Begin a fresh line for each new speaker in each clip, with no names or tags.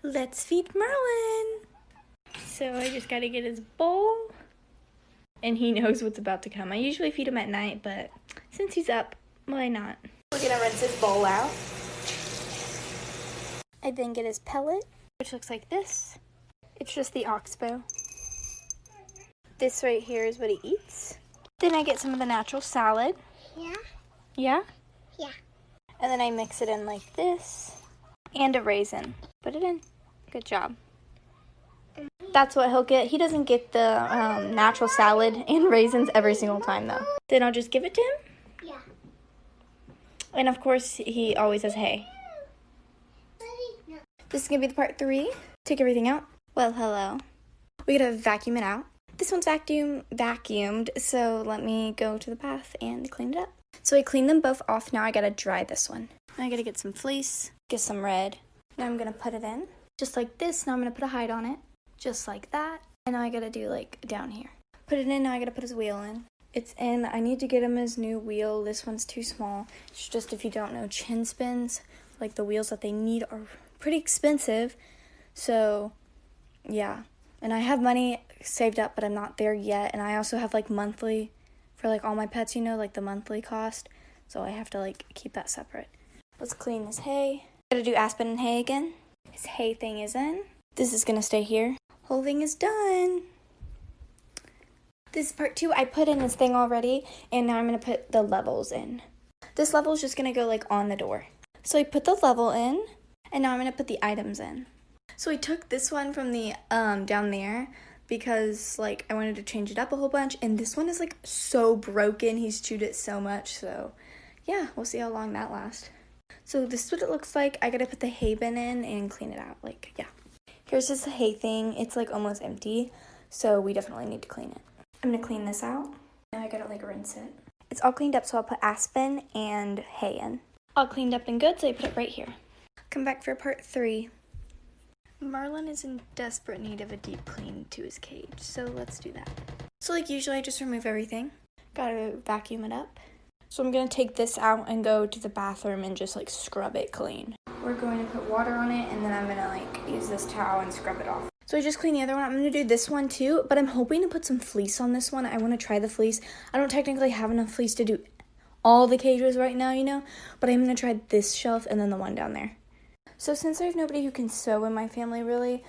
Let's feed Merlin. So I just gotta get his bowl. And he knows what's about to come. I usually feed him at night, but since he's up, why not? We're gonna rinse his bowl out. I then get his pellet, which looks like this. It's just the oxbow. This right here is what he eats. Then I get some of the natural salad.
Yeah?
Yeah?
Yeah.
And then I mix it in like this. And a raisin. Put it in. Good job. That's what he'll get. He doesn't get the natural salad and raisins every single time though. Then I'll just give it to him.
Yeah.
And of course, he always says hey. This is going to be the part 3. Take everything out. Well, hello. We gotta vacuum it out. This one's vacuumed, so let me go to the bath and clean it up. So I cleaned them both off. Now I gotta dry this one. I gotta get some fleece, get some red. Now I'm gonna put it in, just like this. Now I'm gonna put a hide on it, just like that. And now I gotta do like down here. Put it in, now I gotta put his wheel in. It's in. I need to get him his new wheel. This one's too small. It's just, if you don't know, chin spins, like the wheels that they need are pretty expensive. So yeah, and I have money saved up, but I'm not there yet. And I also have like monthly for like all my pets, you know, like the monthly cost. So I have to like keep that separate. Let's clean this hay. Gotta do Aspen and hay again. His hay thing is in. This is gonna stay here. Whole thing is done. This is part 2. I put in this thing already, and now I'm gonna put the levels in. This level is just gonna go like on the door. So I put the level in, and now I'm gonna put the items in. So I took this one from the down there because like I wanted to change it up a whole bunch, and this one is like so broken. He's chewed it so much, so yeah, we'll see how long that lasts. So this is what it looks like. I gotta put the hay bin in and clean it out. Like, yeah. Here's just the hay thing. It's like almost empty, so we definitely need to clean it. I'm gonna clean this out. Now I gotta like rinse it. It's all cleaned up, so I'll put Aspen and hay in. All cleaned up and good, so I put it right here. Come back for part 3. Merlin is in desperate need of a deep clean to his cage, so let's do that. So like usually I just remove everything. Gotta vacuum it up. So I'm gonna take this out and go to the bathroom and just like scrub it clean. We're going to put water on it, and then I'm gonna like use this towel and scrub it off. So I just cleaned the other one. I'm gonna do this one too, but I'm hoping to put some fleece on this one. I wanna try the fleece. I don't technically have enough fleece to do all the cages right now, you know, but I'm gonna try this shelf and then the one down there. So since I have nobody who can sew in my family really,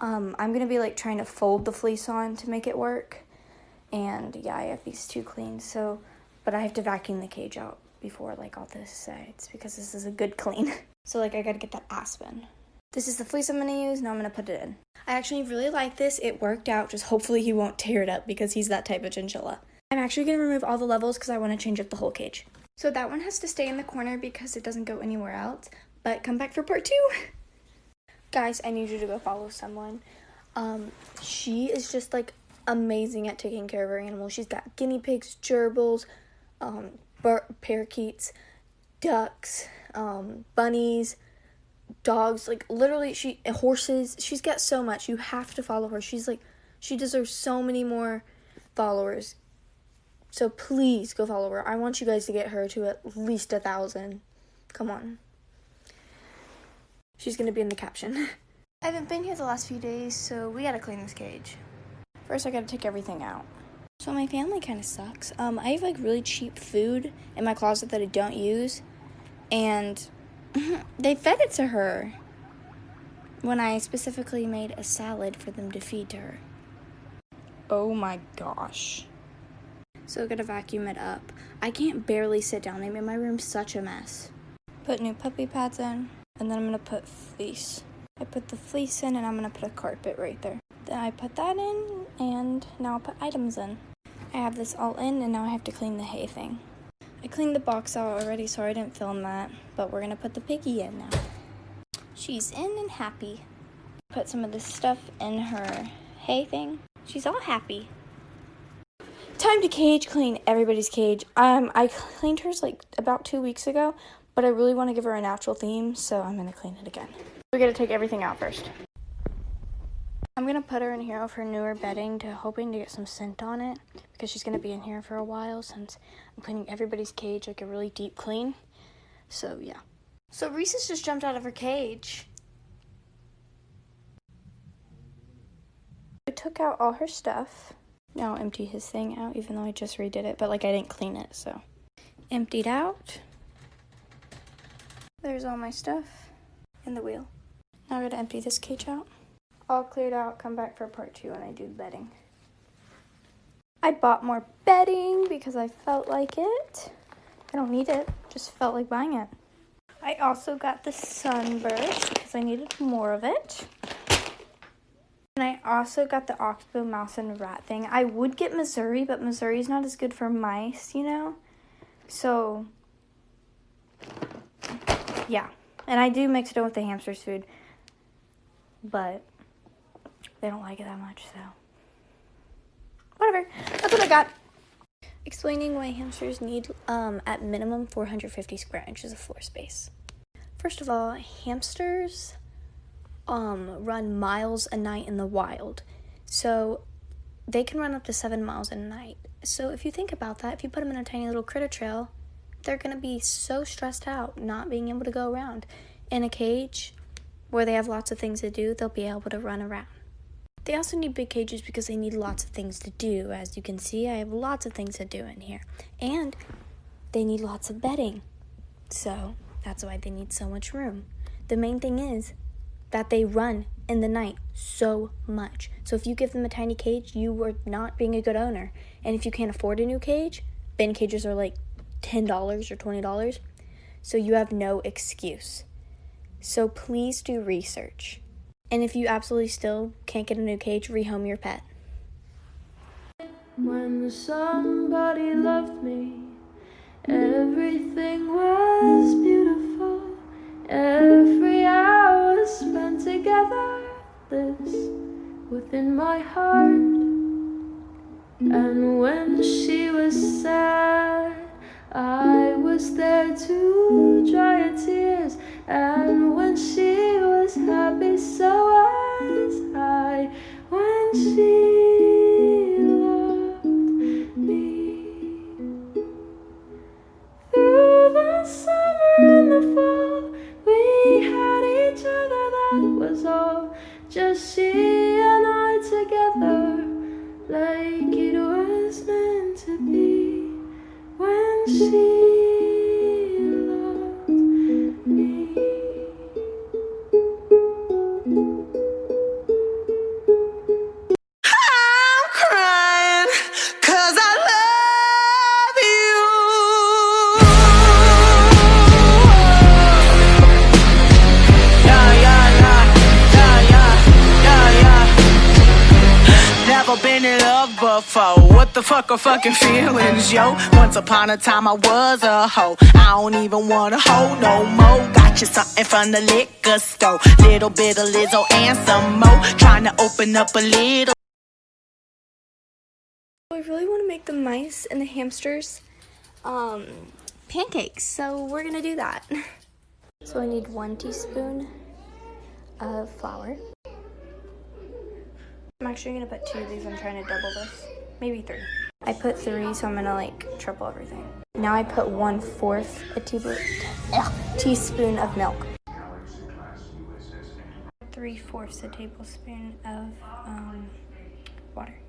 I'm gonna be like trying to fold the fleece on to make it work. And yeah, I have these 2 clean, so, but I have to vacuum the cage out before like all this sides because this is a good clean. So like I gotta get that Aspen. This is the fleece I'm gonna use. Now I'm gonna put it in. I actually really like this. It worked out. Just hopefully he won't tear it up because he's that type of chinchilla. I'm actually gonna remove all the levels because I want to change up the whole cage. So that one has to stay in the corner because it doesn't go anywhere else. But come back for part 2. Guys, I need you to go follow someone. She is just like amazing at taking care of her animals. She's got guinea pigs, gerbils, parakeets, ducks, bunnies, dogs, like literally horses. She's got so much. You have to follow her. She deserves so many more followers. So please go follow her. I want you guys to get her to at least 1,000. Come on. She's gonna be in the caption. I haven't been here the last few days, so we gotta clean this cage. First, I gotta take everything out. So my family kind of sucks. I have like really cheap food in my closet that I don't use, and they fed it to her when I specifically made a salad for them to feed to her. Oh my gosh. So I gotta vacuum it up. I can't barely sit down. They made my room such a mess. Put new puppy pads in. And then I'm going to put fleece. I put the fleece in, and I'm going to put a carpet right there. Then I put that in, and now I'll put items in. I have this all in, and now I have to clean the hay thing. I cleaned the box out already, so I didn't film that. But we're going to put the piggy in now. She's in and happy. Put some of this stuff in her hay thing. She's all happy. Time to cage clean everybody's cage. I cleaned hers like about 2 weeks ago. But I really want to give her a natural theme, so I'm going to clean it again. We're going to take everything out first. I'm going to put her in here with her newer bedding, hoping to get some scent on it, because she's going to be in here for a while since I'm cleaning everybody's cage, like a really deep clean. So, yeah. So, Reese's just jumped out of her cage. took out all her stuff. Now I'll empty his thing out, even though I just redid it, but like I didn't clean it, so. Emptied out. There's all my stuff in the wheel. Now I'm gonna empty this cage out. All cleared out, come back for part 2 when I do bedding. I bought more bedding because I felt like it. I don't need it, just felt like buying it. I also got the sunburst because I needed more of it. And I also got the oxbow, mouse, and rat thing. I would get Missouri, but Missouri's not as good for mice, you know? So, yeah. And I do mix it in with the hamster's food. But they don't like it that much, so. Whatever. That's what I got. Explaining why hamsters need, at minimum, 450 square inches of floor space. First of all, hamsters run miles a night in the wild. So they can run up to 7 miles a night. So if you think about that, if you put them in a tiny little critter trail, they're going to be so stressed out not being able to go around. In a cage where they have lots of things to do, they'll be able to run around. They also need big cages because they need lots of things to do. As you can see, I have lots of things to do in here. And they need lots of bedding. So that's why they need so much room. The main thing is that they run in the night so much. So if you give them a tiny cage, you are not being a good owner. And if you can't afford a new cage, bin cages are like $10 or $20. So you have no excuse. So please do research. And if you absolutely still can't get a new cage, rehome your pet.
When somebody loved me, everything was beautiful. Every hour spent together, this within my heart. And when she was sad, I was there to dry her tears. And when she was happy, so was I. When she loved me. Through the summer and the fall, we had each other, that was all. Just she and I together, like it was meant to be. When she loved me.
I'm crying 'cause I love you. Never been in love before. What the fuck are fucking feelings, yo? Once upon a time I was a hoe. I don't even wanna hoe no more. Got you something from the liquor store. Little bit of Lizzo and some more. Trying to open up a little.
I really want to make the mice and the hamsters pancakes, so we're gonna do that. So I need 1 teaspoon of flour. I'm actually gonna put 2 of these. I'm trying to double this, maybe 3. I put 3, so I'm gonna like triple everything. Now I put 1/4 a teaspoon of milk. 3/4 a tablespoon of water.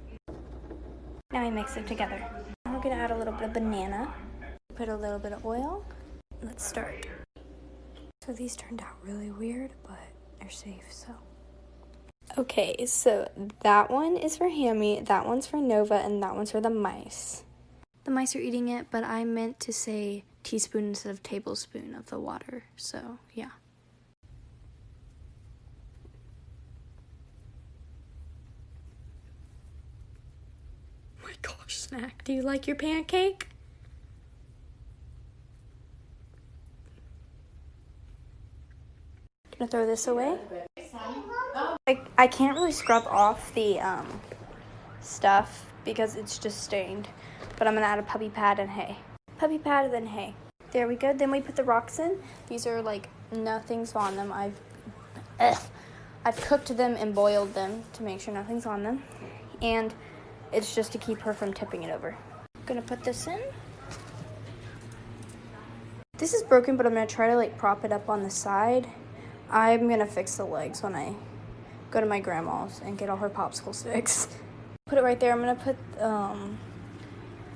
Now I mix it together. I'm gonna add a little bit of banana. Put a little bit of oil. Let's start. So these turned out really weird, but they're safe, so. Okay, so that one is for Hammy, that one's for Nova, and that one's for the mice. The mice are eating it, but I meant to say teaspoon instead of tablespoon of the water, so yeah. Oh my gosh, Snack, do you like your pancake? Gonna throw this away. I can't really scrub off the stuff because it's just stained, but I'm gonna add a puppy pad and hay. Puppy pad and then hay. There we go. Then we put the rocks in. These are like nothing's on them. I've cooked them and boiled them to make sure nothing's on them, and it's just to keep her from tipping it over. Gonna put this in. This is broken, but I'm gonna try to like prop it up on the side. I'm gonna fix the legs when I go to my grandma's and get all her popsicle sticks. Put it right there. I'm gonna put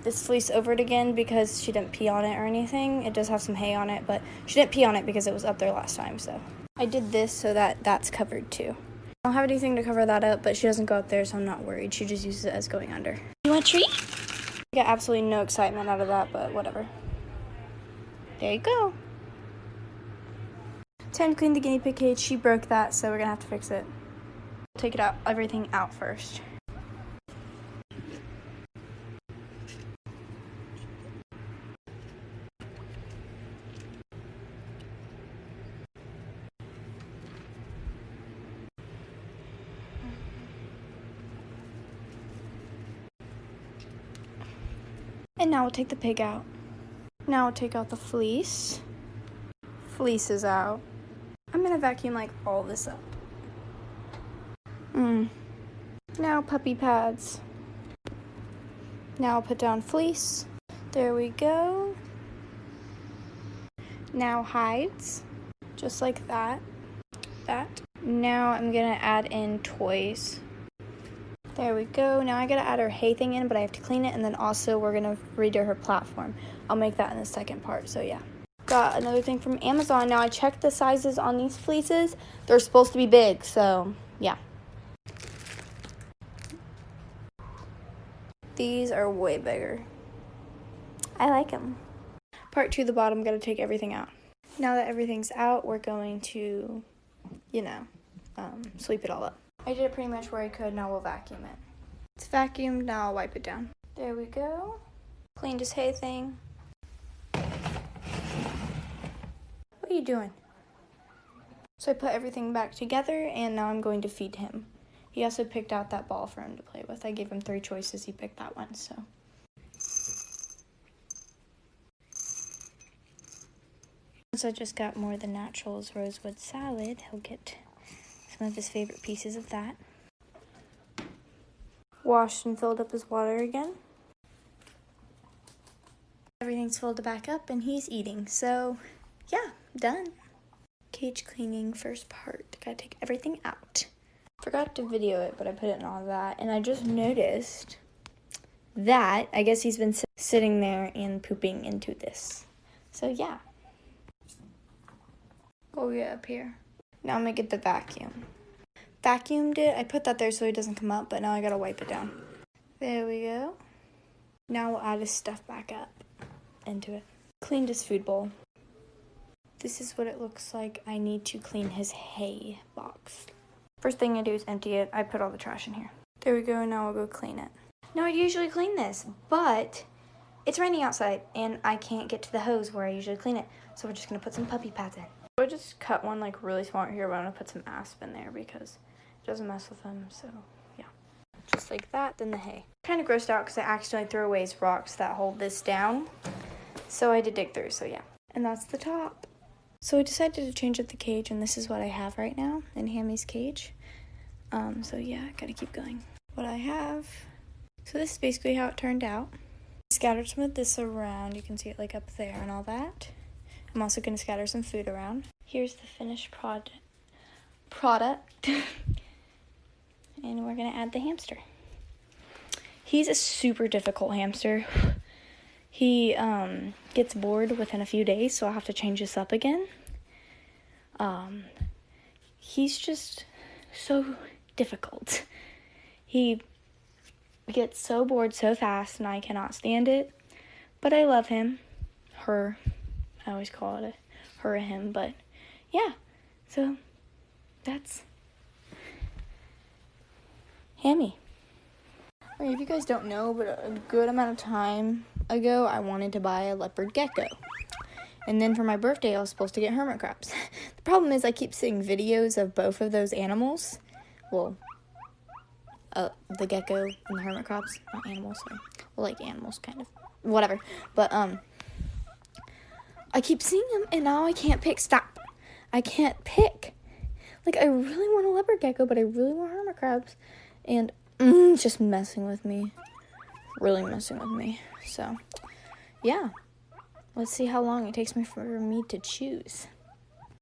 this fleece over it again because she didn't pee on it or anything. It does have some hay on it, but she didn't pee on it because it was up there last time, so. I did this so that that's covered too. I don't have anything to cover that up, but she doesn't go up there, so I'm not worried. She just uses it as going under. You want a treat? I got absolutely no excitement out of that, but whatever. There you go. Time to clean the guinea pig cage. She broke that, so we're gonna have to fix it. Take it out, everything out first. And now we'll take the pig out. Now we'll take out the fleece. Fleece is out. I'm gonna vacuum like all this up. Now puppy pads. Now I'll put down fleece. There we go. Now hides. Just like that. Now I'm gonna add in toys. There we go. Now I gotta add her hay thing in, but I have to clean it, and then also we're gonna redo her platform. I'll make that in the second part, so yeah. Got another thing from Amazon. Now I checked the sizes on these fleeces. They're supposed to be big, so yeah. These are way bigger. I like them. Part 2, the bottom, gotta take everything out. Now that everything's out, we're going to, sweep it all up. I did it pretty much where I could, now we'll vacuum it. It's vacuumed, now I'll wipe it down. There we go. Cleaned his hay thing. What are you doing? So I put everything back together, and now I'm going to feed him. He also picked out that ball for him to play with. I gave him 3 choices, he picked that one, so. Since I just got more than Naturals rosewood salad, he'll get some of his favorite pieces of that. Washed and filled up his water again. Everything's filled back up and he's eating, so yeah, done. Cage cleaning, first part. Gotta take everything out. Forgot to video it, but I put it in all that, and I just noticed that I guess he's been sitting there and pooping into this. So yeah. We'll get up here. Now I'm gonna get the vacuum. Vacuumed it. I put that there so it doesn't come up, but now I gotta wipe it down. There we go. Now we'll add his stuff back up into it. Cleaned his food bowl. This is what it looks like. I need to clean his hay box. First thing I do is empty it. I put all the trash in here. There we go. Now I'll go clean it. Now I usually clean this, but it's raining outside and I can't get to the hose where I usually clean it. So we're just gonna put some puppy pads in. I just cut one like really small here, but I'm gonna put some asp in there because it doesn't mess with them, so yeah. Just like that, then the hay. Kind of grossed out because I accidentally threw away his rocks that hold this down. So I had to dig through, so yeah. And that's the top. So I decided to change up the cage, and this is what I have right now in Hammy's cage. So yeah, gotta keep going. What I have, so this is basically how it turned out. Scattered some of this around, you can see it like up there and all that. I'm also gonna scatter some food around. Here's the finished product. And we're gonna add the hamster. He's a super difficult hamster. He gets bored within a few days, so I'll have to change this up again. He's just so difficult. He gets so bored so fast, and I cannot stand it. But I love him. Her. I always call it a her or him, but yeah. So that's Hammy. If you guys don't know, but a good amount of time ago, I wanted to buy a leopard gecko. And then for my birthday, I was supposed to get hermit crabs. The problem is I keep seeing videos of both of those animals. Well, the gecko and the hermit crabs. Not animals, sorry. Well, like animals, kind of. Whatever. But, I keep seeing them, and now I can't pick. Stop. I can't pick. Like, I really want a leopard gecko, but I really want hermit crabs. And it's just messing with me. Really messing with me. So, yeah. Let's see how long it takes me for me to choose.